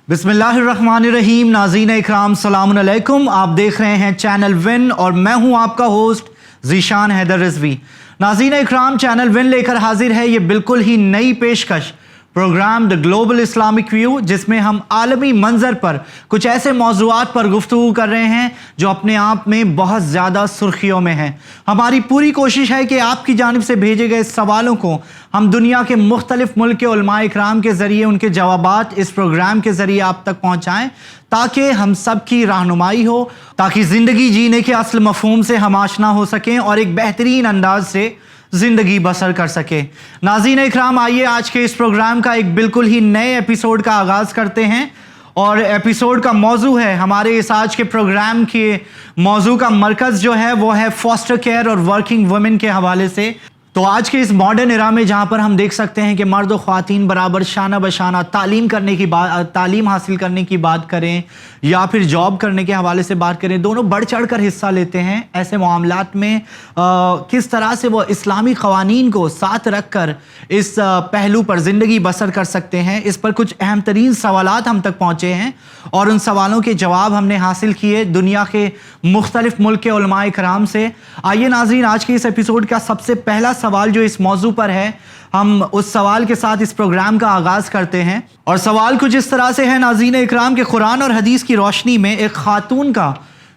बिस्मिल्लाहिर्रहमानिर्रहीम। नाज़रीन इकराम सलामुन अलैकुम। आप देख रहे हैं चैनल विन और मैं हूं आपका होस्ट ज़ीशान हैदर रिजवी। नाज़रीन इकराम, चैनल विन लेकर हाजिर है ये बिल्कुल ही नई पेशकश program the global Islamic view, जिसमें हम आलमी मंजर पर कुछ ऐसे मौज़ूआत पर गुफ्तगू कर रहे हैं जो अपने आप में बहुत ज़्यादा सुर्खियों में हैं। हमारी पूरी कोशिश है कि आपकी जानिब से भेजे गए सवालों को हम दुनिया के मुख्तलिफ मुल्क के उलमा इकराम के ज़रिए उनके जवाबात इस प्रोग्राम के ज़रिए आप तक पहुँचाएँ, ताकि हम सब की रहनुमाई हो, ताकि ज़िंदगी जीने के असल मफ़हूम से हम आशना हो सकें और एक बेहतरीन अंदाज से ज़िंदगी बसर कर सके। नाज़रीन इकराम, आइए आज के इस प्रोग्राम का एक बिल्कुल ही नए एपिसोड का आगाज़ करते हैं। और एपिसोड का मौजू है, हमारे इस आज के प्रोग्राम के मौजू का मरकज़ जो है वो है फॉस्टर केयर और वर्किंग वुमेन के हवाले से। तो आज के इस मॉडर्न एरा में जहाँ पर हम देख सकते हैं कि मर्द और ख़वातीन बराबर शाना बशाना तालीम हासिल करने की बात करें या फिर जॉब करने के हवाले से बात करें, दोनों बढ़ चढ़ कर हिस्सा लेते हैं। ऐसे मामलात में किस तरह से वो इस्लामी क़वानीन को साथ रख कर इस पहलू पर ज़िंदगी बसर कर सकते हैं, इस पर कुछ अहम तरीन सवालात हम तक पहुँचे हैं और उन सवालों के जवाब हमने हासिल किए दुनिया के मुख्तलिफ मुल्क के उलमाए कराम से। आइए नाज़रीन, आज के इस एपिसोड का सबसे पहला सवाल जो इस मौजू पर है, हम उस सवाल के साथ इस प्रोग्राम का आगाज़ करते हैं। और सवाल कुछ इस तरह से है नाज़रीन इकराम के कुरान और हदीस की रोशनी में एक खातून का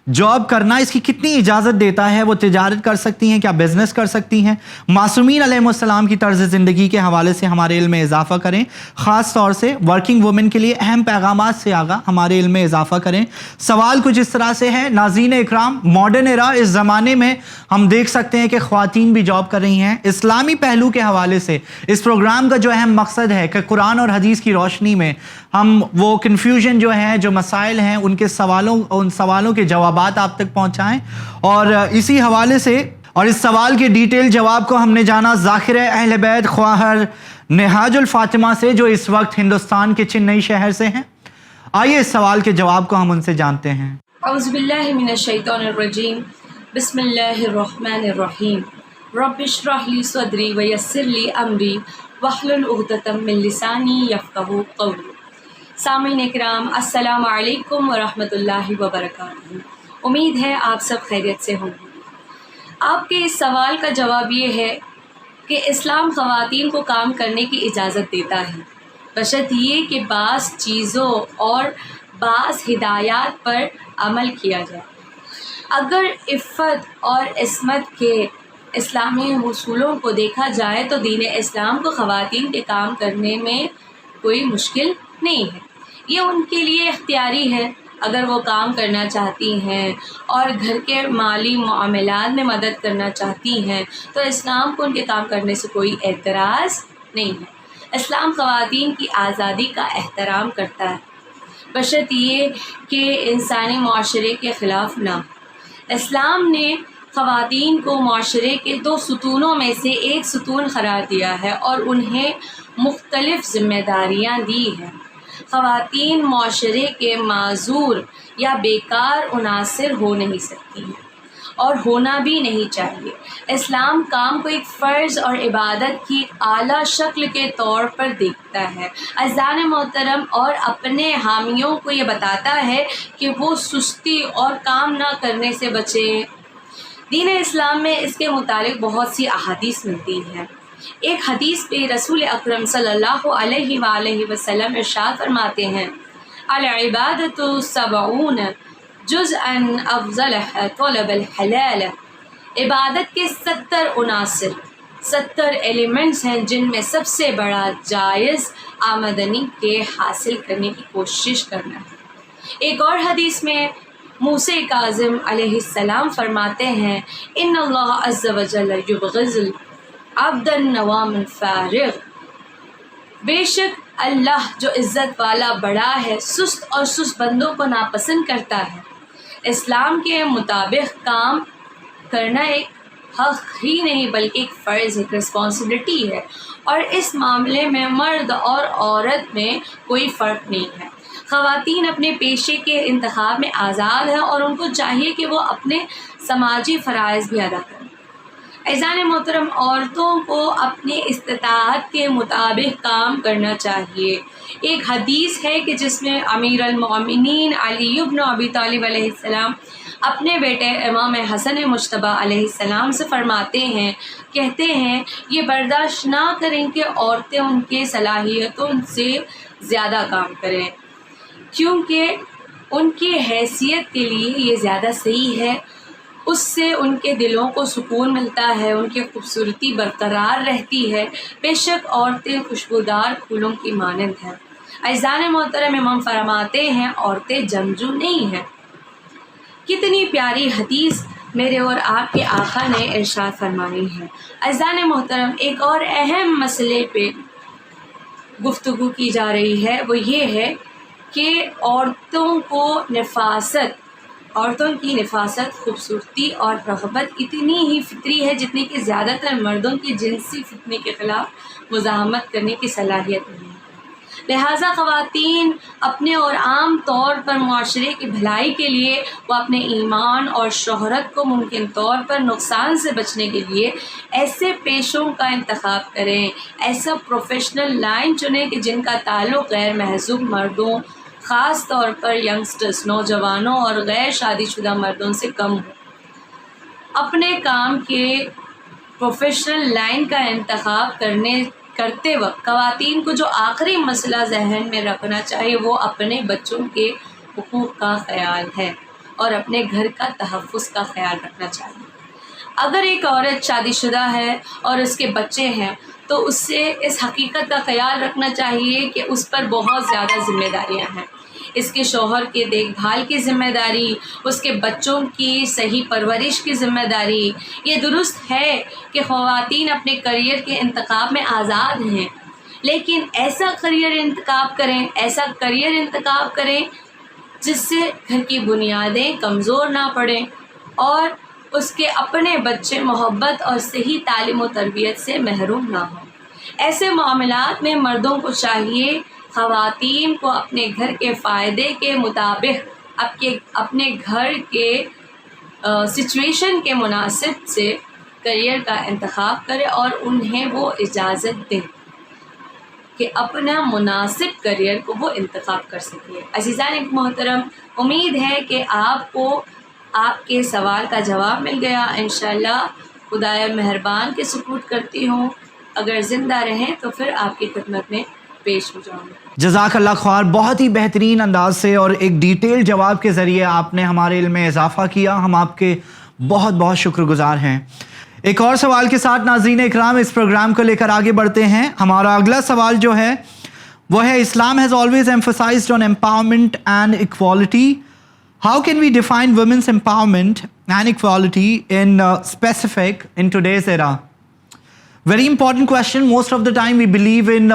जॉब करना इसकी कितनी इजाज़त देता है? वो तिजारत कर सकती हैं, क्या बिज़नेस कर सकती हैं? मासूमीन अलैहिस्सलाम की तर्ज़ ज़िंदगी के हवाले से हमारे इल्म में इजाफ़ा करें, ख़ास तौर से वर्किंग वुमेन के लिए अहम पैगामात से आगा हमारे इल्म में इजाफ़ा करें। सवाल कुछ इस तरह से है नाज़रीन इकराम, मॉडर्न एरा, इस ज़माने में हम देख सकते हैं कि ख़वातीन भी जॉब कर रही हैं। इस्लामी पहलू के हवाले से इस प्रोग्राम का जो अहम मकसद है कि कुरान और हदीस की रोशनी में हम वो कन्फ्यूजन जो है, जो मसाइल हैं, उन सवालों के जवाब आप तक पहुंचाएं। और इसी हवाले से और इस सवाल के डिटेल जवाब को हमने जाना ज़ाकिर अहले बैत ख्वाहर नेहाजुल फातिमा से, जो इस वक्त हिंदुस्तान के चेन्नई शहर से हैं। आइए इस सवाल के जवाब को हम उनसे जानते हैं। औज़ु बिल्लाहि मिनश शैतानिर रजीम, बिस्मिल्लाहिर रहमानिर रहीम, रब्बि इश्रह ली सदरी व यस्सिर ली अमरी वहलुल उक़दतम मिन लिसानी यफ़क़हू क़ौली। सामीन इकराम, अस्सलामु अलैकुम व रहमतुल्लाहि व बरकातुहू। उम्मीद है आप सब खैरियत से होंगे। आपके इस सवाल का जवाब ये है कि इस्लाम ख़वातीन को काम करने की इजाज़त देता है, बशर्त ये कि बाज़ चीज़ों और बाज़ हिदायत पर अमल किया जाए। अगर इफ़्फ़त और इस्मत के इस्लामी उसूलों को देखा जाए तो दीन इस्लाम को ख़वातीन के काम करने में कोई मुश्किल नहीं है। ये उनके लिए इख्तियारी है। अगर वो काम करना चाहती हैं और घर के माली मामलात में मदद करना चाहती हैं तो इस्लाम को उनके काम करने से कोई एतराज़ नहीं है। इस्लाम ख़वातीन की आज़ादी का एहतराम करता है, बशर्त ये कि इंसानी माशरे के ख़िलाफ़ ना। इस्लाम ने ख़वातीन को माशरे के दो सुतूनों में से एक सुतून क़रार दिया है और उन्हें मुख्तलिफ़ ज़िम्मेदारियाँ दी हैं। ख़वातीन माशरे के माज़ूर या बेकार उनासिर हो नहीं सकती हैं और होना भी नहीं चाहिए। इस्लाम काम को एक फ़र्ज़ और इबादत की आला शक्ल के तौर पर देखता है। अज़ान मोहतरम और अपने हामियों को ये बताता है कि वो सुस्ती और काम ना करने से बचें। दीन इस्लाम में इसके मुतालिक बहुत सी अहादीस मिलती हैं। एक हदीस पे रसूल अकरम सल्लल्लाहु अलैहि वसल्लम इरशाद फरमाते हैं, अल इबादतु सबऊन जुज़अन अफ़ज़लहा तलबुल हलाल। इबादत के 70 एलिमेंट्स हैं जिनमें सबसे बड़ा जायज़ आमदनी के हासिल करने की कोशिश करना है। एक और हदीस में मूसा काज़िम अलैहिस्सलाम फरमाते हैं, इन्नल्लाह अज़्ज़ व जल्ल युबग़िज़ुल अब्दन नवामिन फ़ारिग़। बेशक अल्लाह जो इज़्ज़त वाला बड़ा है, सुस्त और सुस्त बंदों को नापसंद करता है। इस्लाम के मुताबिक काम करना एक हक़ ही नहीं बल्कि एक फ़र्ज़, एक रिस्पॉन्सिबिलिटी है और इस मामले में मर्द और औरत में कोई फ़र्क नहीं है। ख़वातीन अपने पेशे के इंतखाब में आज़ाद हैं और उनको चाहिए कि वो अपने समाजी फ़राइज़ भी अदा करें। عزیزان محترم، عورتوں کو اپنے استطاعت کے مطابق کام کرنا چاہیے۔ ایک حدیث ہے کہ جس میں امیر المومنین علی بن ابی طالب علیہ السلام اپنے بیٹے امام حسن مجتبیٰ علیہ السلام سے فرماتے ہیں، کہتے ہیں یہ برداشت نہ کریں کہ عورتیں ان کے صلاحیتوں سے زیادہ کام کریں، کیونکہ ان کی حیثیت کے لیے یہ زیادہ صحیح ہے، اس سے ان کے دلوں کو سکون ملتا ہے، ان کی خوبصورتی برقرار رہتی ہے۔ بے شک عورتیں خوشبودار پھولوں کی مانند ہیں۔ عزیزان محترم، امام فرماتے ہیں عورتیں جنگجو نہیں ہیں۔ کتنی پیاری حدیث میرے اور آپ کے آقا نے ارشاد فرمائی ہے۔ عزیزان محترم، ایک اور اہم مسئلے پہ گفتگو کی جا رہی ہے، وہ یہ ہے کہ عورتوں کی نفاست، خوبصورتی اور رغبت اتنی ہی فطری ہے جتنی کہ زیادہ تر مردوں کی جنسی فتنے کے خلاف مزاحمت کرنے کی صلاحیت نہیں ہے۔ لہٰذا خواتین اپنے اور عام طور پر معاشرے کی بھلائی کے لیے وہ اپنے ایمان اور شہرت کو ممکن طور پر نقصان سے بچنے کے لیے ایسے پیشوں کا انتخاب کریں، ایسا پروفیشنل لائن چنیں کہ جن کا تعلق غیر محجوب مردوں، خاص طور پر ینگسٹرز، نوجوانوں اور غیر شادی شدہ مردوں سے کم ہو۔ اپنے کام کے پروفیشنل لائن کا انتخاب کرتے وقت خواتین کو جو آخری مسئلہ ذہن میں رکھنا چاہیے وہ اپنے بچوں کے حقوق کا خیال ہے اور اپنے گھر کا تحفظ کا خیال رکھنا چاہیے۔ اگر ایک عورت شادی شدہ ہے اور اس کے بچے ہیں تو اس سے اس حقیقت کا خیال رکھنا چاہیے کہ اس پر بہت زیادہ ذمہ داریاں ہیں۔ اس کے شوہر کے دیکھ بھال کی ذمہ داری، اس کے بچوں کی صحیح پرورش کی ذمہ داری۔ یہ درست ہے کہ خواتین اپنے کریئر کے انتخاب میں آزاد ہیں، لیکن ایسا کریئر انتخاب کریں جس سے گھر کی بنیادیں کمزور نہ پڑیں اور اس کے اپنے بچے محبت اور صحیح تعلیم و تربیت سے محروم نہ ہوں۔ ایسے معاملات میں مردوں کو چاہیے خواتین کو اپنے گھر کے فائدے کے مطابق اپنے گھر کے سچویشن کے مناسب سے کریئر کا انتخاب کرے اور انہیں وہ اجازت دیں کہ اپنا مناسب کریئر کو وہ انتخاب کر سکے۔ عزیزان محترم، امید ہے کہ آپ کو آپ کے سوال کا جواب مل گیا۔ انشاءاللہ خدایا مہربان کے سپورٹ کرتی ہوں، اگر زندہ رہیں تو پھر آپ کی خدمت میں پیش ہو جاؤں گا۔ جزاک اللہ خیر، بہت ہی بہترین انداز سے اور ایک ڈیٹیل جواب کے ذریعے آپ نے ہمارے علم میں اضافہ کیا، ہم آپ کے بہت بہت شکر گزار ہیں۔ ایک اور سوال کے ساتھ ناظرین اکرام اس پروگرام کو لے کر آگے بڑھتے ہیں۔ ہمارا اگلا سوال جو ہے وہ ہے اسلام has always emphasized on empowerment and equality. How can we define women's empowerment and equality specific in today's era? Very important question. Most of the time we believe in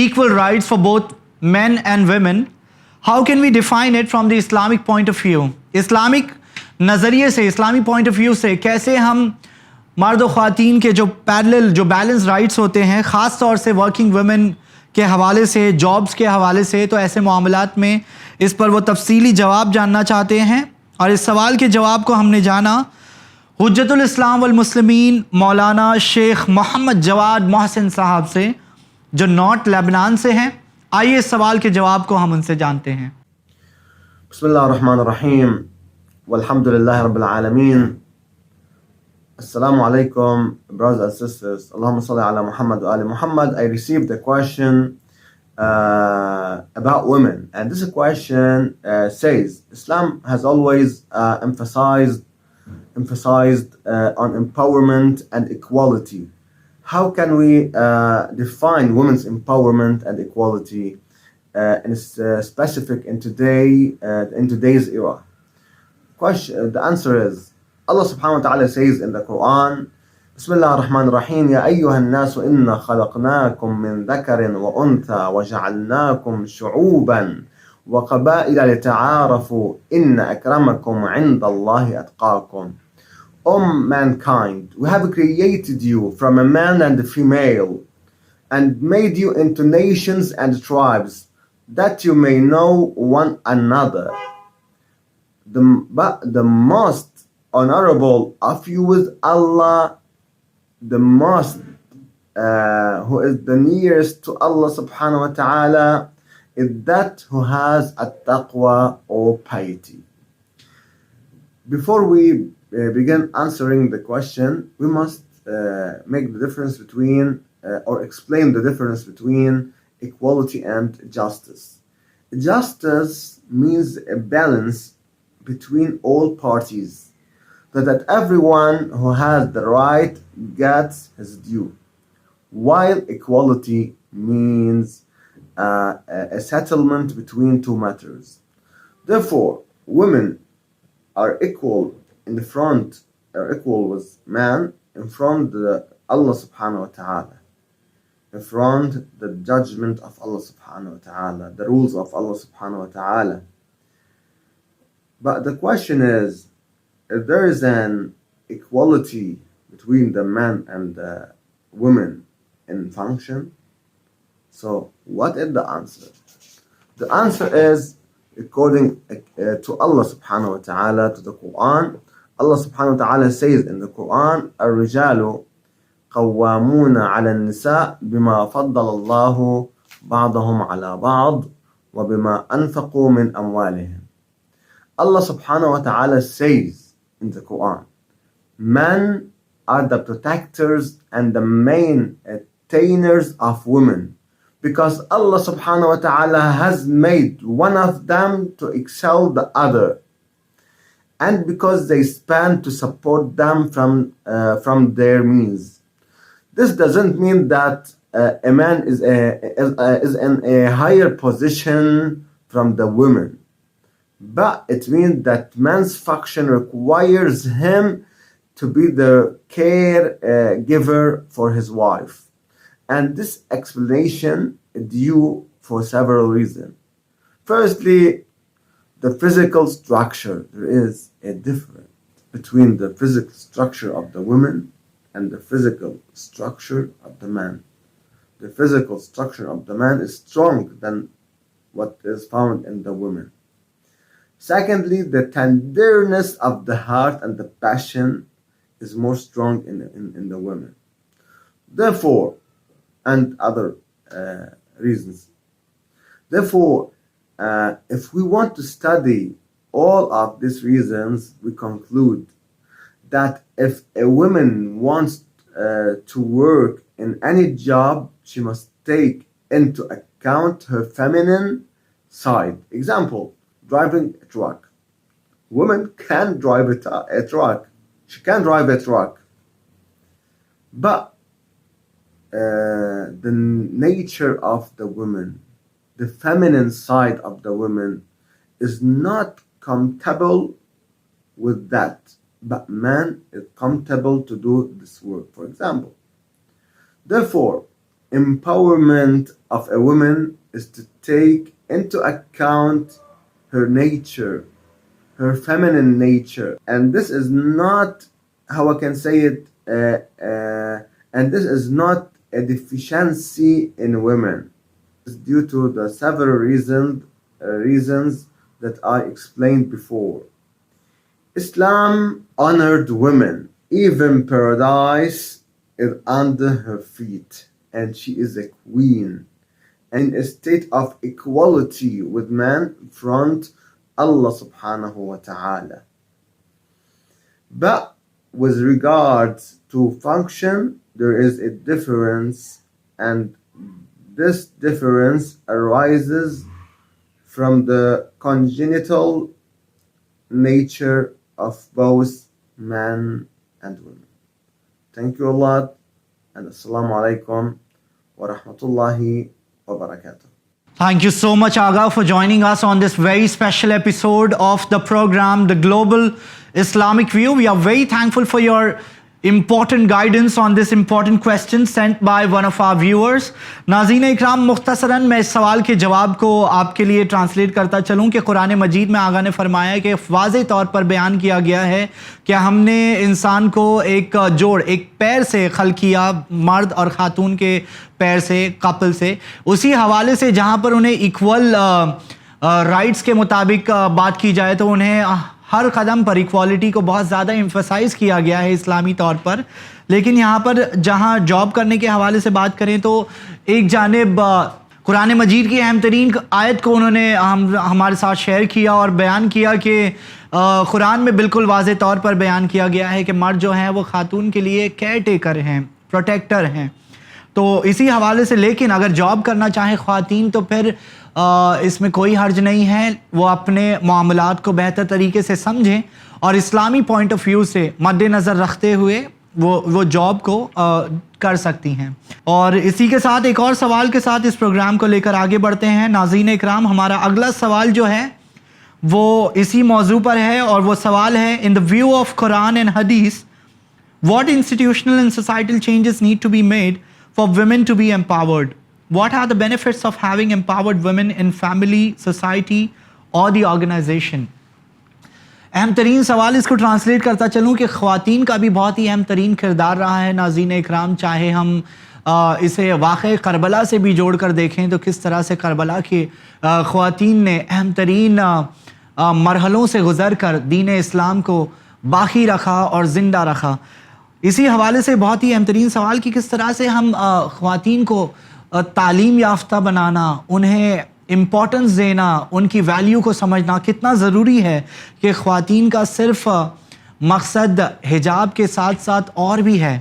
equal rights for both men and women. How can we define it from the Islamic point of view? Islamic نظریے سے، اسلامی point of view سے کیسے ہم مرد و خواتین کے جو پیرلل جو بیلنس رائٹس ہوتے ہیں، خاص طور سے ورکنگ ویمن کے حوالے سے، جابز کے حوالے سے، تو ایسے معاملات میں اس پر وہ تفصیلی جواب جاننا چاہتے ہیں۔ اور اس سوال کے جواب کو ہم نے جانا حجت الاسلام والمسلمین مولانا شیخ محمد جواد محسن صاحب سے، جو نارتھ لبنان سے ہیں۔ آئیے اس سوال کے جواب کو ہم ان سے جانتے ہیں۔ بسم اللہ الرحمن الرحیم والحمد للہ رب العالمین۔ Assalamu alaikum, brothers and sisters. Allahumma salli ala Muhammad wa ali Muhammad. I received a question about women, and this question says Islam has always emphasized on empowerment and equality. How can we define women's empowerment and equality in specific in today's era? The answer is Allah subhanahu wa ta'ala says in the Quran, Bismillah ar-Rahman ar-Rahim, Ya ayyuhan nasu inna khalaqnakum min dhakarin wa untha wa ja'alnakum shu'uban wa qaba'ila lita'arafu inna akramakum 'inda Allahi atqakum. O mankind, we have created you from a man and a female and made you into nations and tribes that you may know one another. The most honorable of you is Allah the most who is the nearest to Allah subhanahu wa ta'ala is that who has at-taqwa or piety. Before we begin answering the question, we must make the difference between or explain the difference between equality and justice. Justice means a balance between all parties, so that everyone who has the right gets his due, while equality means a settlement between two matters. Therefore, women are equal in the front, are equal with man in front of Allah subhanahu wa ta'ala, in front the judgment of Allah subhanahu wa ta'ala, the rules of Allah subhanahu wa ta'ala. But the question is, if there is an equality between the man and the woman in function, so what is the answer? The answer is, according to Allah subhanahu wa ta'ala, to the Quran, Allah subhanahu wa ta'ala says in the Quran, الرجال قوامون على النساء بما فضل الله بعضهم على بعض وبما أنفقوا من أموالهم. Allah subhanahu wa ta'ala says in the Quran, men are the protectors and the main attainers of women, because Allah subhanahu wa ta'ala has made one of them to excel the other, and because they spend to support them from their means. This doesn't mean that a man is in a higher position from the woman, but it means that man's function requires him to be the caregiver for his wife. And this explanation is due for several reasons. Firstly, the physical structure. There is a difference between the physical structure of the woman and the physical structure of the man. The physical structure of the man is stronger than what is found in the woman. Secondly, the tenderness of the heart and the passion is more strong in the women. Therefore, and other reasons. Therefore, if we want to study all of these reasons, we conclude that if a woman wants to work in any job, she must take into account her feminine side. Example, driving a truck. Woman can drive a truck. She can drive a truck. But the nature of the woman, the feminine side of the woman, is not compatible with that. But man is compatible to do this work, for example. Therefore, empowerment of a woman is to take into account her nature, her feminine nature. And this is not, how I can say it, and this is not a deficiency in women. It's due to the several reasons that I explained before. Islam honored women. Even paradise is under her feet, and she is a queen, in a state of equality with man in front Allah subhanahu wa ta'ala. But with regards to function, there is a difference, and this difference arises from the congenital nature of both men and women. Thank you a lot, and assalamu alaikum wa rahmatullahi wa barakatuh. Thank you so much, Aga, for joining us on this very special episode of the program, The Global Islamic View. We are very thankful for your important guidance on this important question sent by one of our viewers. नाज़रीन इकराम, मुख्तसरन मैं इस सवाल के जवाब को आपके लिए translate करता चलूँ कि कुरान मजीद में आगा ने फरमाया कि वाज़ेह तौर पर बयान किया गया है कि हमने इंसान को एक जोड़, एक पैर से खल किया, मर्द और खातून के पैर से, कपल से। उसी हवाले से जहाँ पर उन्हें इक्वल राइट्स के मुताबिक बात की जाए तो उन्हें हर कदम पर इक्वालिटी को बहुत ज़्यादा एम्फसाइज़ किया गया है इस्लामी तौर पर। لیکن यहाँ पर जहाँ जॉब करने के हवाले से बात करें तो एक जानिब कुरान मजीद की अहम तरीन आयत को उन्होंने हमारे साथ शेयर किया और बयान किया कि कुरान में बिल्कुल वाज़े तौर पर बयान किया गया है कि मर्द जो हैं वो खातून के लिए केयर टेकर हैं, प्रोटेक्टर हैं। तो इसी हवाले से लेकिन अगर जॉब करना चाहे ख़वातीन तो फिर इसमें कोई हर्ज नहीं है, वो अपने मामलात को बेहतर तरीके से समझें और इस्लामी पॉइंट ऑफ व्यू से मद्देनज़र रखते हुए वो जॉब को कर सकती हैं। और इसी के साथ एक और सवाल के साथ इस प्रोग्राम को लेकर आगे बढ़ते हैं। नाज़रीन इकराम, हमारा अगला सवाल जो है वो इसी मौजू पर है और वो सवाल है, in the view of Quran and Hadith, what institutional and societal changes need to be made for women to be empowered? What are the benefits of having empowered women in family, society और the organization? अहम तरीन सवाल, इसको translate करता चलूँ कि ख़वातीन का भी बहुत ही अहम तरीन किरदार रहा है नाज़रीन इकराम। चाहे हम इसे वाक़े करबला से भी जोड़ कर देखें तो किस तरह से करबला के ख़वातीन ने अहम तरीन मरहलों से गुज़र कर दीन इस्लाम को बाकी रखा और ज़िंदा रखा। इसी हवाले से बहुत ही अहम तरीन सवाल कि किस तरह से हम ख़वातीन को तालीम याफ्ता बनाना, उन्हें इम्पोर्टेंस देना, उनकी वैल्यू को समझना कितना ज़रूरी है कि ख़वातीन का सिर्फ़ मकसद हिजाब के साथ साथ और भी है।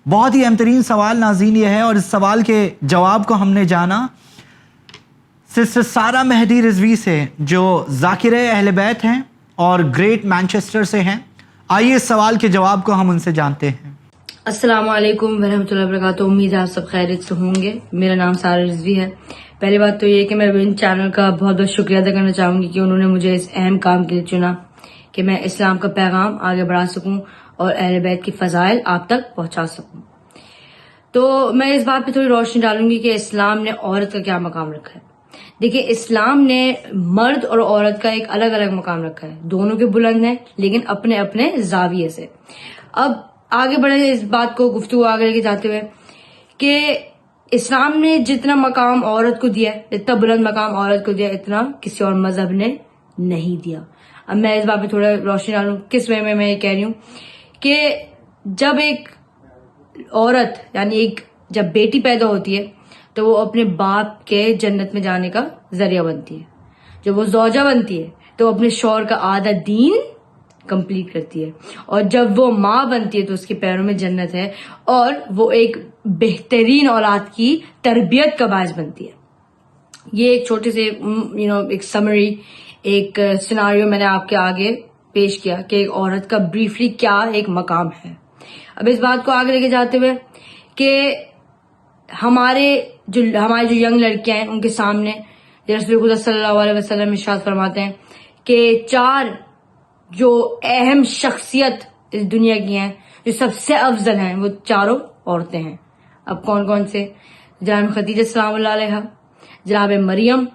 बहुत ही अहम तरीन सवाल नाज़रीन ये है और इस सवाल के जवाब को हमने जाना सिस्टर सारा मेहदी रिजवी से, जो ज़ाकिरे अहले बैत हैं और ग्रेट मैनचेस्टर से हैं। आइए इस सवाल के जवाब को हम उनसे जानते हैं। अस्सलाम वालेकुम वरहमतुल्लाहि वबरकातुहू। उम्मीद है आप सब खैरियत से होंगे। मेरा नाम सारा रिजवी है। पहली बात तो ये कि मैं विन चैनल का बहुत बहुत शुक्रिया अदा करना चाहूंगी कि उन्होंने मुझे इस अहम काम के लिए चुना कि मैं इस्लाम का पैगाम आगे बढ़ा सकूं और अहले बैत की फजाइल आप तक पहुंचा सकूं। तो मैं इस बात पे थोड़ी रोशनी डालूंगी कि इस्लाम ने औरत का क्या मकाम रखा है। देखिए, इस्लाम ने मर्द और औरत का एक अलग अलग मकाम रखा है, दोनों के बुलंद हैं लेकिन अपने अपने जाविये से। अब आगे बढ़े इस बात को गुफ्तगू आगे लेके जाते हुए कि इस्लाम ने जितना मकाम औरत को दिया, इतना बुलंद मकाम औरत को दिया, इतना किसी और मजहब ने नहीं दिया। अब मैं इस बात पे थोड़ा रोशनी डालूं किस वे में मैं ये कह रही हूं कि जब एक औरत यानी एक जब बेटी पैदा होती है तो वो अपने बाप के जन्नत में जाने का जरिया बनती है। जब वो ज़ौजा बनती है तो अपने शौहर का आधा दीन कंप्लीट करती है, और जब वो माँ बनती है तो उसके पैरों में जन्नत है और वो एक बेहतरीन औलाद की तरबियत का बायस बनती है। ये एक छोटे से एक समरी, एक सिनारियो मैंने आपके आगे पेश किया कि एक औरत का ब्रीफली क्या एक मकाम है। अब इस बात को आगे लेके जाते हुए कि हमारे जो यंग लड़कियां हैं उनके सामने रसूल खुदा सल्लल्लाहु अलैहि वसल्लम इरशाद फरमाते हैं कि 4 जो अहम शख्सियत इस दुनिया की हैं, जो सबसे अफजल हैं, वो चारों औरतें हैं। अब कौन कौन से? जनाब खदीजा सलामुल्लाह अलैहा, जनाब मरियम,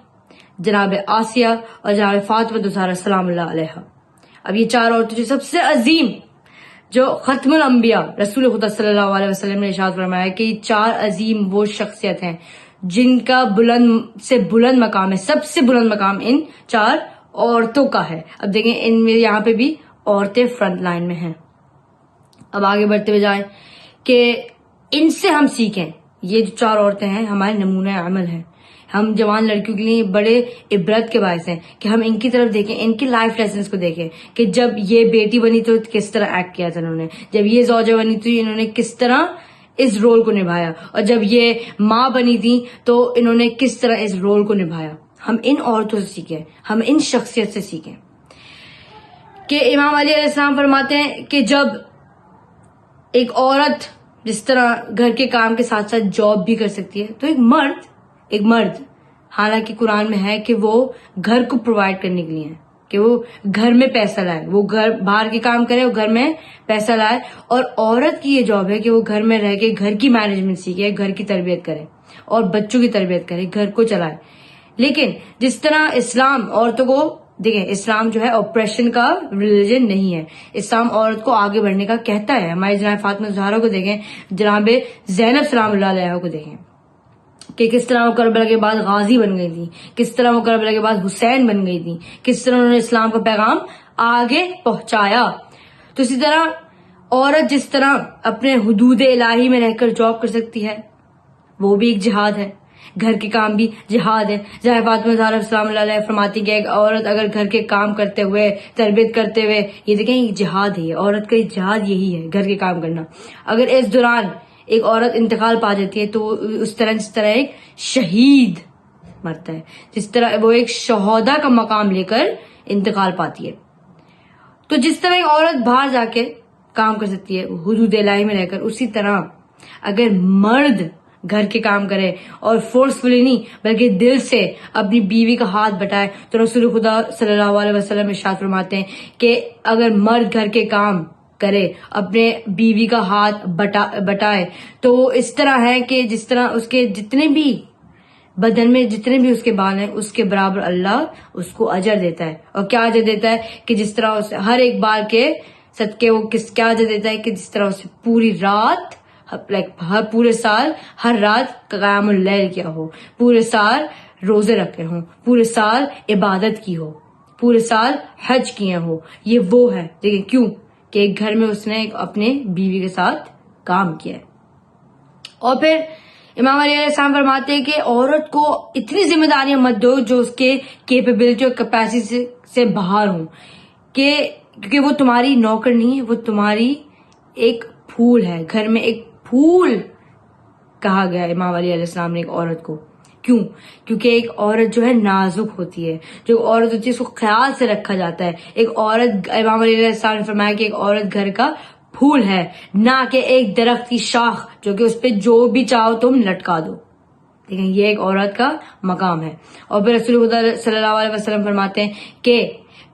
जनाब आसिया और जनाब फातिमा ज़हरा सलामुल्लाह अलैहा। अब ये 4 औरतें जो सबसे अजीम, जो खत्मुल अंबिया रसूल खुदा सल्लल्लाहु अलैहि वसल्लम ने इरशाद फरमाया कि 4 अजीम वो शख्सियत हैं जिनका बुलंद से बुलंद मकाम है, सबसे बुलंद मकाम इन 4 औरतों का है। अब देखें, इनमें यहाँ पे भी औरतें फ्रंट लाइन में हैं। अब आगे बढ़ते हुए जाएं कि इनसे हम सीखें। ये जो 4 औरतें हैं हमारे नमूना अमल हैं। हम जवान लड़कियों के लिए बड़े इबरत के बायस हैं कि हम इनकी तरफ देखें, इनकी लाइफ लेसन्स को देखें कि जब ये बेटी बनी तो किस तरह एक्ट किया था इन्होंने, जब ये ज़ौजा बनी तो इन्होंने किस तरह इस रोल को निभाया, और जब ये माँ बनी थी तो इन्होंने किस तरह इस रोल को निभाया। हम इन औरतों से सीखें, हम इन शख्सियत से सीखें कि इमाम अली अलैहिस्सलाम फरमाते हैं कि जब एक औरत जिस तरह घर के काम के साथ साथ जॉब भी कर सकती है, तो एक मर्द हालांकि कुरान में है कि वो घर को प्रोवाइड करने के लिए है, कि वो घर में पैसा लाए, वो घर बाहर के काम करे, वो घर में पैसा लाए, और औरत की ये जॉब है कि वो घर में रह के घर की मैनेजमेंट सीखे, घर की तरबियत करे और बच्चों की तरबियत करे, घर को चलाए। लेकिन जिस तरह इस्लाम औरतों को, देखें, इस्लाम जो है ऑपरेशन का रिलीजन नहीं है, इस्लाम औरत को आगे बढ़ने का कहता है। हमारी जनाब फातिमा ज़हरा को देखें, जनाब ज़ैनब सलामुल्लाह अलैहा को देखें कि किस तरह वो करबला के बाद गाजी बन गई थी, किस तरह वो करबला के बाद हुसैन बन गई थी, किस तरह उन्होंने इस्लाम का पैगाम आगे पहुंचाया। तो इसी तरह عورت جس طرح اپنے حدود الہی میں رہ کر جاب کر سکتی ہے وہ بھی ایک جہاد ہے، گھر کے کام بھی جہاد ہے. جہاں فاطمہ زہرا السلام اللہ علیہ فرماتی کہ ایک عورت اگر گھر کے کام کرتے ہوئے تربیت کرتے ہوئے، یہ دیکھیں یہ جہاد ہے، عورت کا جہاد یہی ہے، گھر کے کام کرنا. اگر اس دوران ایک عورت انتقال پا جاتی ہے تو اس طرح جس طرح ایک شہید مرتا ہے، جس طرح وہ ایک شہدا کا مقام لے کر انتقال پاتی ہے. تو جس طرح ایک عورت باہر جا کے کام کر سکتی ہے حدود الہی میں رہ کر، اسی طرح اگر مرد گھر کے کام کرے اور فورسفلی نہیں بلکہ دل سے اپنی بیوی کا ہاتھ بٹائے، تو رسول خدا صلی اللہ علیہ وسلم ارشاد فرماتے ہیں کہ اگر مرد گھر کے کام کرے، اپنے بیوی کا ہاتھ بٹائے، تو وہ اس طرح ہے کہ جس طرح اس کے جتنے بھی بدن میں جتنے بھی اس کے بال ہیں اس کے برابر اللہ اس کو اجر دیتا ہے. اور کیا اجر دیتا ہے کہ جس طرح اس ہر ایک بال کے صدقے وہ کیا اجر دیتا ہے کہ جس طرح اسے پوری رات ہر پورے سال ہر رات قیام اللیل کیا ہو، پورے سال روزے رکھے ہوں، پورے سال عبادت کی ہو، پورے سال حج کیے ہو. یہ وہ ہے، لیکن کیوں کہ ایک گھر میں اس نے اپنے بیوی کے ساتھ کام کیا ہے. اور پھر امام علیہ السلام فرماتے ہیں کہ عورت کو اتنی ذمہ داریاں مت دو جو اس کے کیپیبلٹی اور کیپیسٹی سے باہر ہوں، کیونکہ وہ تمہاری نوکر نہیں ہے، وہ تمہاری ایک پھول ہے. گھر میں ایک پھول کہا گیا امام علیہ السلام نے ایک عورت کو. کیوں؟ کیونکہ ایک عورت جو ہے نازک ہوتی ہے، جو عورت ہوتی ہے اس کو خیال سے رکھا جاتا ہے. ایک عورت، امام علیہ السلام نے فرمایا کہ ایک عورت گھر کا پھول ہے، نہ کہ ایک درخت کی شاخ جو کہ اس پہ جو بھی چاہو تم لٹکا دو. لیکن یہ ایک عورت کا مقام ہے. اور پھر رسول خدا صلی اللہ علیہ وسلم فرماتے ہیں کہ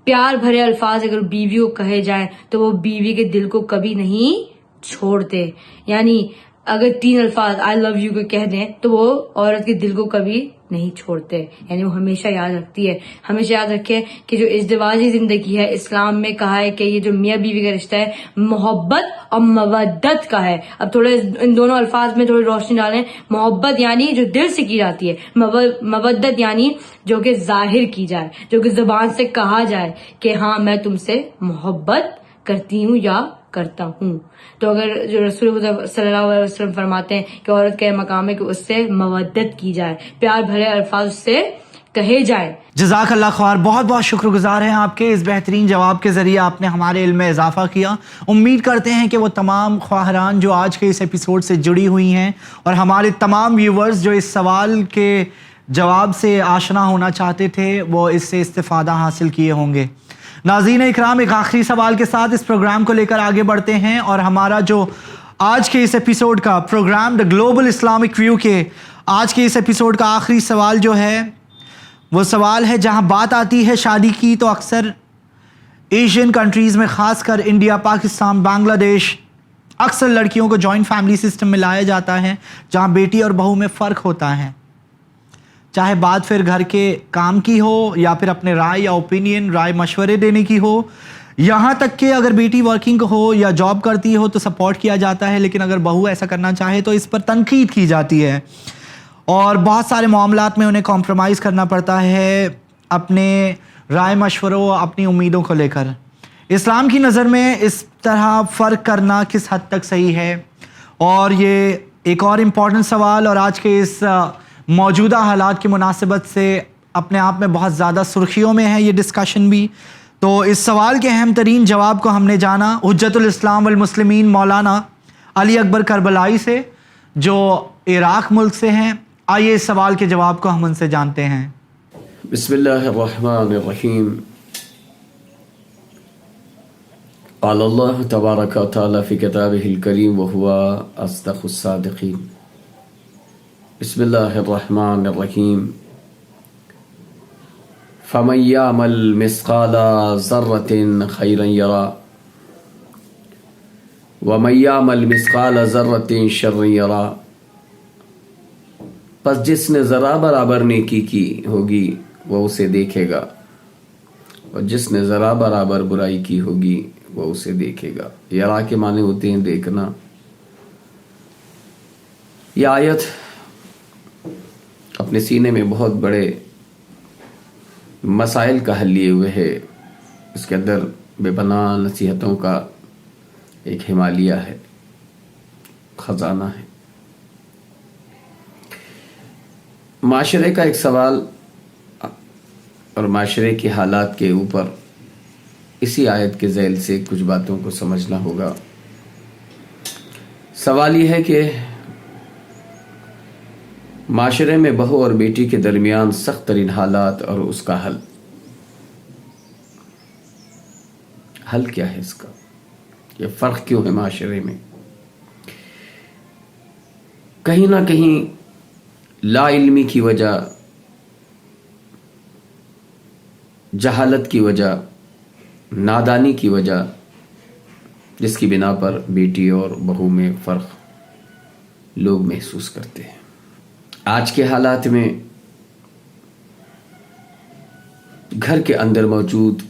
پیار بھرے الفاظ اگر بیوی کو کہے جائیں تو وہ بیوی کے دل کو کبھی نہیں چھوڑتے. یعنی اگر 3 الفاظ آئی لو یو کو کہہ دیں تو وہ عورت کے دل کو کبھی نہیں چھوڑتے، یعنی وہ ہمیشہ یاد رکھتی ہے. ہمیشہ یاد رکھے کہ جو ازدواجی زندگی ہے، اسلام میں کہا ہے کہ یہ جو میاں بیوی کا رشتہ ہے محبت اور مودت کا ہے. اب تھوڑے ان دونوں الفاظ میں تھوڑی روشنی ڈالیں. محبت یعنی جو دل سے کی جاتی ہے، مودت یعنی جو کہ ظاہر کی جائے، جو کہ زبان سے کہا جائے کہ ہاں میں تم سے محبت کرتی ہوں یا کرتا ہوں. تو اگر جو رسول خدا صلی اللہ علیہ وسلم فرماتے ہیں کہ عورت کا یہ مقام ہے کہ اس سے مودت کی جائے، پیار بھرے الفاظ سے کہے جائیں. جزاک اللہ خیر، بہت بہت شکر گزار ہیں آپ کے اس بہترین جواب کے ذریعے آپ نے ہمارے علم میں اضافہ کیا. امید کرتے ہیں کہ وہ تمام خواہران جو آج کے اس ایپیسوڈ سے جڑی ہوئی ہیں اور ہمارے تمام ویورز جو اس سوال کے جواب سے آشنا ہونا چاہتے تھے وہ اس سے استفادہ حاصل کیے ہوں گے. ناظرین اکرام، ایک آخری سوال کے ساتھ اس پروگرام کو لے کر آگے بڑھتے ہیں، اور ہمارا جو آج کے اس ایپیسوڈ کا program the global Islamic view کے آج کے اس ایپیسوڈ کا آخری سوال جو ہے وہ سوال ہے جہاں بات آتی ہے شادی کی تو اکثر ایشین کنٹریز میں، خاص کر انڈیا، پاکستان، بنگلہ دیش، اکثر لڑکیوں کو جوائنٹ فیملی سسٹم میں لایا جاتا ہے جہاں بیٹی اور بہو میں فرق ہوتا ہے، چاہے بات پھر گھر کے کام کی ہو یا پھر اپنے رائے یا اوپینین، رائے مشورے دینے کی ہو. یہاں تک کہ اگر بیٹی ورکنگ ہو یا جاب کرتی ہو تو سپورٹ کیا جاتا ہے، لیکن اگر بہو ایسا کرنا چاہے تو اس پر تنقید کی جاتی ہے، اور بہت سارے معاملات میں انہیں کمپرومائز کرنا پڑتا ہے اپنے رائے مشوروں، اپنی امیدوں کو لے کر. اسلام کی نظر میں اس طرح فرق کرنا کس حد تک صحیح ہے؟ اور یہ ایک اور امپورٹنٹ سوال، اور آج کے اس موجودہ حالات کی مناسبت سے اپنے آپ میں بہت زیادہ سرخیوں میں ہے یہ ڈسکشن بھی. تو اس سوال کے اہم ترین جواب کو ہم نے جانا حجت الاسلام والمسلمین مولانا علی اکبر کربلائی سے، جو عراق ملک سے ہیں. آئیے اس سوال کے جواب کو ہم ان سے جانتے ہیں. بسم اللہ الرحمن الرحیم. قال اللہ تبارک و تعالی فی کتابہ الکریم وہو اصدق الصادقین. بسم اللہ الرحمن الرحیم. فمن یعمل مثقال ذرۃ خیرا یرہ ومن یعمل مثقال ذرۃ شرا یرہ. پس جس نے ذرا برابر نیکی کی ہوگی وہ اسے دیکھے گا، اور جس نے ذرا برابر برائی کی ہوگی وہ اسے دیکھے گا. یرا کے معنی ہوتے ہیں دیکھنا. یہ آیت اپنے سینے میں بہت بڑے مسائل کا حل لیے ہوئے ہے. اس کے اندر بے پناہ نصیحتوں کا एक हिमालय है, खजाना है। माशरे का एक सवाल और माशरे के हालात के ऊपर इसी आयत के ज़ैल से कुछ बातों को समझना होगा। सवाल यह है कि माशरे में बहू और बेटी के दरमियान सख्त तरीन हालात और उसका हल क्या है, इसका ये फ़र्क क्यों है माशरे में। कहीं ना कहीं ला इल्मी की वजह, जहालत की वजह, नादानी की वजह, जिसकी बिना पर बेटी और बहू में फ़र्क लोग महसूस करते हैं। आज के हालात में घर के अंदर मौजूद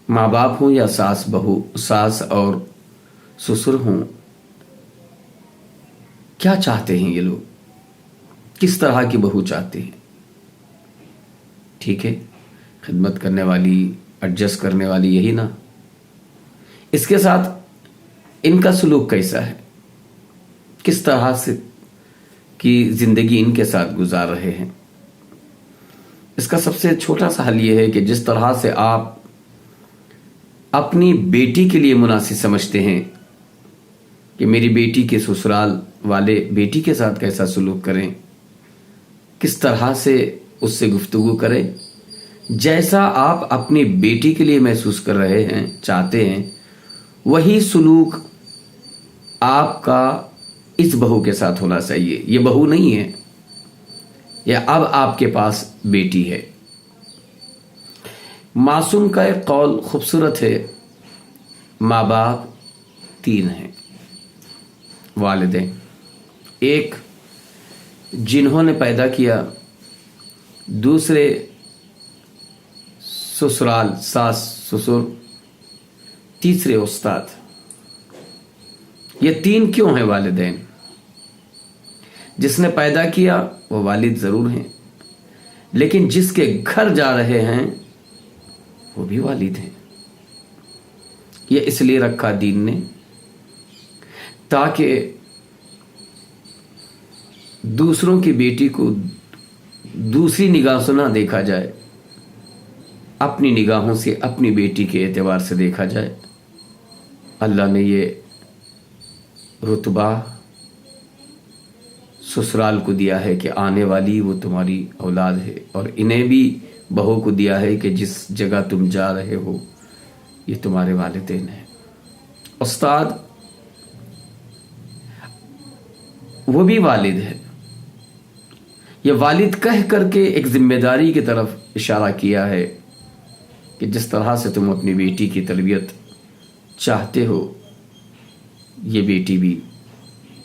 माँ बाप हों या सास और ससुर हों, क्या चाहते हैं ये लोग, किस तरह की बहू चाहते हैं। ठीक है, खिदमत करने वाली, एडजस्ट करने वाली, यही ना। इसके साथ इनका सलूक कैसा है, किस तरह से की ज़िंदगी इनके साथ गुजार रहे हैं। इसका सबसे छोटा सा हल ये है कि जिस तरह से आप अपनी बेटी के लिए मुनासिब समझते हैं कि मेरी बेटी के ससुराल वाले बेटी के साथ कैसा सलूक करें, किस तरह से उससे गुफ्तगू करें, जैसा आप अपनी बेटी के लिए महसूस कर रहे हैं, चाहते हैं, वही सलूक आपका इस बहू के साथ होना चाहिए। ये बहू नहीं है, या अब आपके पास बेटी है। मासूम का एक कौल खूबसूरत है, माँ बाप तीन हैं, वालिदैन। एक जिन्होंने पैदा किया, दूसरे ससुराल, सास ससुर, तीसरे उस्ताद। ये तीन क्यों हैं वालिदैन? जिसने पैदा किया वो वालिद ज़रूर हैं, लेकिन जिसके घर जा रहे हैं वो भी वालिद हैं। ये इसलिए रखा दीन ने ताकि दूसरों की बेटी को दूसरी निगाह से ना देखा जाए, अपनी निगाहों से अपनी बेटी के एतबार से देखा जाए। अल्लाह ने ये रुतबा ससुराल को दिया है कि आने वाली वो तुम्हारी औलाद है, और इन्हें भी बहू को दिया है कि जिस जगह तुम जा रहे हो ये तुम्हारे वालिदैन हैं। उस्ताद वो भी वालिद है। ये वालिद कह करके एक जिम्मेदारी की तरफ इशारा किया है कि जिस तरह से तुम अपनी बेटी की तरबियत चाहते हो, ये बेटी भी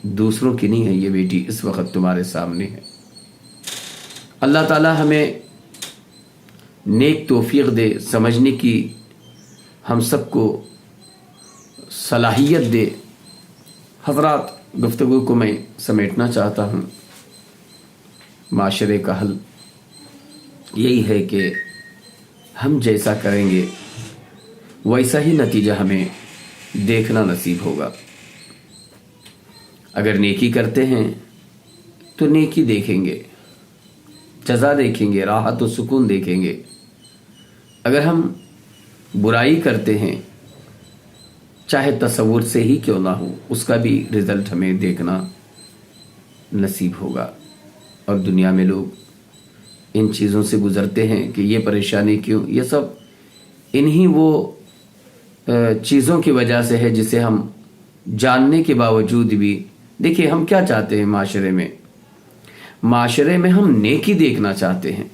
दूसरों की नहीं है, ये बेटी इस वक्त तुम्हारे सामने है। अल्लाह ताला हमें नेक तौफीक दे, समझने की हम सबको सलाहियत दे। हज़रात, गुफ्तगू को मैं समेटना चाहता हूँ। माशरे का हल यही है कि हम जैसा करेंगे वैसा ही नतीजा हमें देखना नसीब होगा। अगर नेकी करते हैं तो नेकी देखेंगे, जज़ा देखेंगे, राहत और सुकून देखेंगे। अगर हम बुराई करते हैं, चाहे तसव्वुर से ही क्यों ना हो, उसका भी रिज़ल्ट हमें देखना नसीब होगा। और दुनिया में लोग इन चीज़ों से गुज़रते हैं कि ये परेशानी क्यों, ये सब इन्हीं वो चीज़ों की वजह से है जिसे हम जानने के बावजूद भी, देखिए हम क्या चाहते हैं माशरे में हम नेकी देखना चाहते हैं।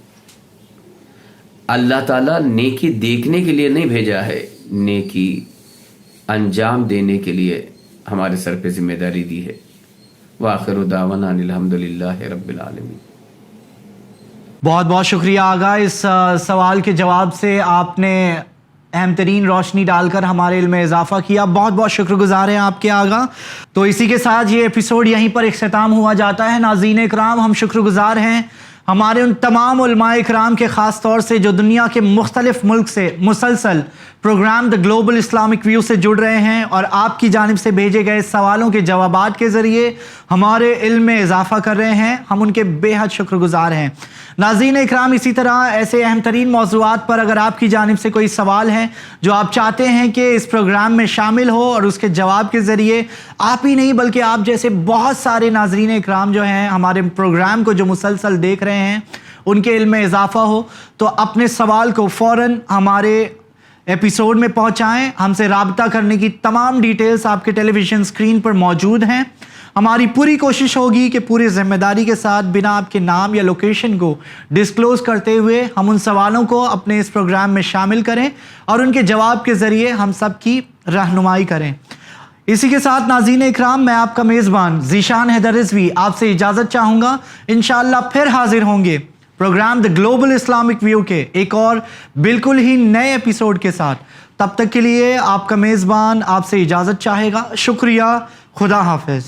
अल्लाह ताला नेकी देखने के लिए नहीं भेजा है, नेकी अंजाम देने के लिए हमारे सर पे जिम्मेदारी दी है। वाखिरु दावाना अनिल हम्दुलिल्लाहि रब्बिल आलमीन। बहुत बहुत शुक्रिया आगा, इस सवाल के जवाब से आपने अहम तरीन रोशनी डालकर हमारे इल्म में इजाफा किया। बहुत बहुत शुक्रगुजार हैं आपके आगा। तो इसी के साथ ये एपिसोड यहीं पर इख्तिताम हुआ जाता है। नाज़रीन इकराम, हम शुक्रगुजार हैं हमारे उन तमाम उलमा इकराम के ख़ास तौर से जो दुनिया के मुख्तलिफ मुल्क से मुसलसल program the global Islamic view से जुड़ रहे हैं और आपकी जानिब से भेजे गए सवालों के जवाबात के ज़रिए हमारे इल्म में इजाफ़ा कर रहे हैं, हम उनके बेहद शुक्रगुज़ार हैं। नाज़रीन इकराम, इसी तरह ऐसे अहम तरीन मौज़ूआत पर अगर आपकी जानिब से कोई सवाल है जो आप चाहते हैं कि इस प्रोग्राम में शामिल हो और उसके जवाब के ज़रिए आप ही नहीं बल्कि आप जैसे बहुत सारे नाज़रीन इकराम जो हैं हमारे प्रोग्राम को जो मुसलसल देख रहे हैं उनके इल्म में इजाफ़ा हो, तो अपने सवाल को फ़ौरन हमारे एपिसोड में पहुंचाएं। हमसे राब्ता करने की तमाम डिटेल्स आपके टेलीविज़न स्क्रीन पर मौजूद हैं। हमारी पूरी कोशिश होगी कि पूरी जिम्मेदारी के साथ बिना आपके नाम या लोकेशन को डिस्क्लोज़ करते हुए हम उन सवालों को अपने इस प्रोग्राम में शामिल करें और उनके जवाब के ज़रिए हम सब की रहनुमाई करें। इसी के साथ नाज़रीन इकराम, मैं आपका मेज़बान ज़ीशान हैदर रिज़वी आपसे इजाज़त चाहूँगा। इंशाअल्लाह फिर हाजिर होंगे program the global Islamic view के एक और बिल्कुल ही नए एपिसोड के साथ। तब तक के लिए आपका मेज़बान आपसे इजाज़त चाहेगा। शुक्रिया, खुदा हाफिज़।